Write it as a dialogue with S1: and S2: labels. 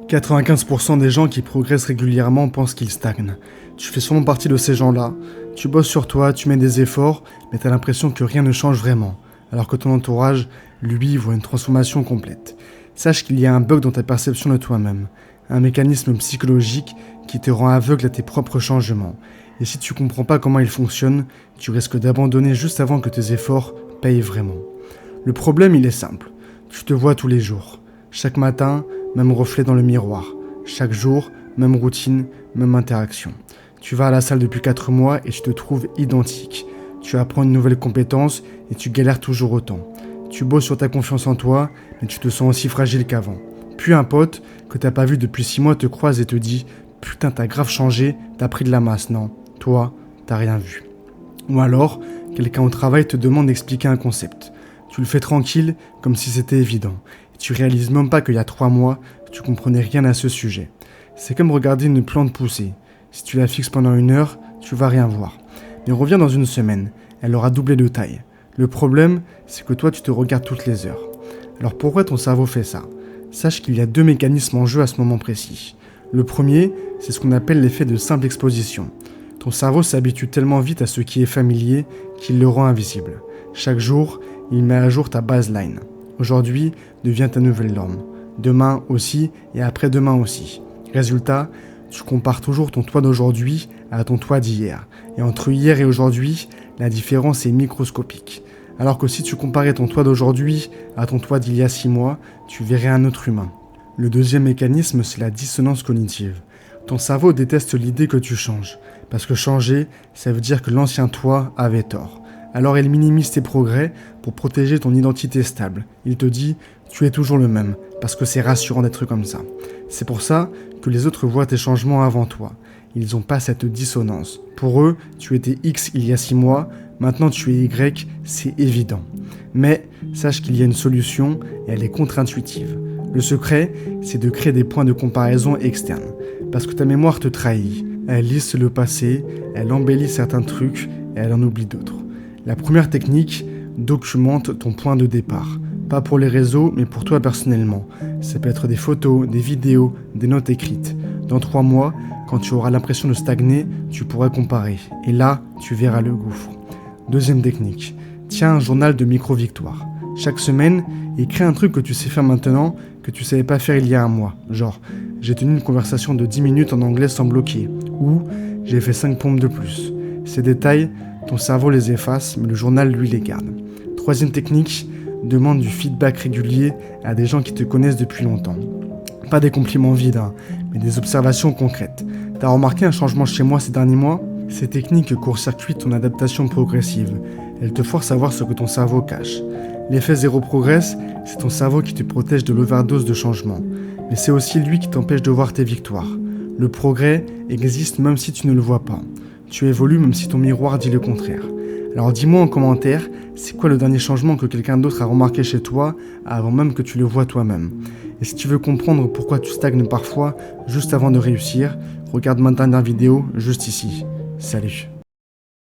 S1: 95% des gens qui progressent régulièrement pensent qu'ils stagnent. Tu fais sûrement partie de ces gens-là. Tu bosses sur toi, tu mets des efforts, mais t'as l'impression que rien ne change vraiment, alors que ton entourage, lui, voit une transformation complète. Sache qu'il y a un bug dans ta perception de toi-même, un mécanisme psychologique qui te rend aveugle à tes propres changements. Et si tu comprends pas comment il fonctionne, tu risques d'abandonner juste avant que tes efforts payent vraiment. Le problème, il est simple. Tu te vois tous les jours. Chaque matin, même reflet dans le miroir. Chaque jour, même routine, même interaction. Tu vas à la salle depuis 4 mois et tu te trouves identique. Tu apprends une nouvelle compétence et tu galères toujours autant. Tu bosses sur ta confiance en toi, mais tu te sens aussi fragile qu'avant. Puis un pote que t'as pas vu depuis 6 mois te croise et te dit « Putain, t'as grave changé, t'as pris de la masse, non ? Toi, t'as rien vu. » Ou alors, quelqu'un au travail te demande d'expliquer un concept. Tu le fais tranquille, comme si c'était évident. Et tu réalises même pas qu'il y a 3 mois, tu comprenais rien à ce sujet. C'est comme regarder une plante pousser. Si tu la fixes pendant 1 heure, tu vas rien voir. Mais reviens dans 1 semaine, elle aura doublé de taille. Le problème, c'est que toi, tu te regardes toutes les heures. Alors pourquoi ton cerveau fait ça ? Sache qu'il y a 2 mécanismes en jeu à ce moment précis. Le premier, c'est ce qu'on appelle l'effet de simple exposition. Ton cerveau s'habitue tellement vite à ce qui est familier qu'il le rend invisible. Chaque jour, il met à jour ta baseline. Aujourd'hui devient ta nouvelle norme. Demain aussi et après-demain aussi. Résultat, tu compares toujours ton toi d'aujourd'hui à ton toi d'hier. Et entre hier et aujourd'hui, la différence est microscopique. Alors que si tu comparais ton toi d'aujourd'hui à ton toi d'il y a 6 mois, tu verrais un autre humain. Le deuxième mécanisme, c'est la dissonance cognitive. Ton cerveau déteste l'idée que tu changes. Parce que changer, ça veut dire que l'ancien toi avait tort. Alors il minimise tes progrès pour protéger ton identité stable. Il te dit « tu es toujours le même » parce que c'est rassurant d'être comme ça. C'est pour ça que les autres voient tes changements avant toi. Ils n'ont pas cette dissonance. Pour eux, tu étais X il y a 6 mois, maintenant tu es Y, c'est évident. Mais sache qu'il y a une solution et elle est contre-intuitive. Le secret, c'est de créer des points de comparaison externes. Parce que ta mémoire te trahit. Elle lisse le passé, elle embellit certains trucs et elle en oublie d'autres. La première technique, documente ton point de départ. Pas pour les réseaux, mais pour toi personnellement. Ça peut être des photos, des vidéos, des notes écrites. Dans 3 mois, quand tu auras l'impression de stagner, tu pourras comparer. Et là, tu verras le gouffre. Deuxième technique, tiens un journal de micro-victoires. Chaque semaine, écris un truc que tu sais faire maintenant, que tu savais pas faire il y a 1 mois. Genre, j'ai tenu une conversation de 10 minutes en anglais sans bloquer. Ou, j'ai fait 5 pompes de plus. Ces détails, ton cerveau les efface, mais le journal, lui, les garde. Troisième technique, demande du feedback régulier à des gens qui te connaissent depuis longtemps. Pas des compliments vides, mais des observations concrètes. T'as remarqué un changement chez moi ces derniers mois ? Ces techniques court-circuitent ton adaptation progressive. Elles te forcent à voir ce que ton cerveau cache. L'effet zéro progresse, c'est ton cerveau qui te protège de l'overdose de changement. Mais c'est aussi lui qui t'empêche de voir tes victoires. Le progrès existe même si tu ne le vois pas. Tu évolues même si ton miroir dit le contraire. Alors dis-moi en commentaire, c'est quoi le dernier changement que quelqu'un d'autre a remarqué chez toi avant même que tu le vois toi-même. Et si tu veux comprendre pourquoi tu stagnes parfois juste avant de réussir, regarde ma dernière vidéo juste ici. Salut.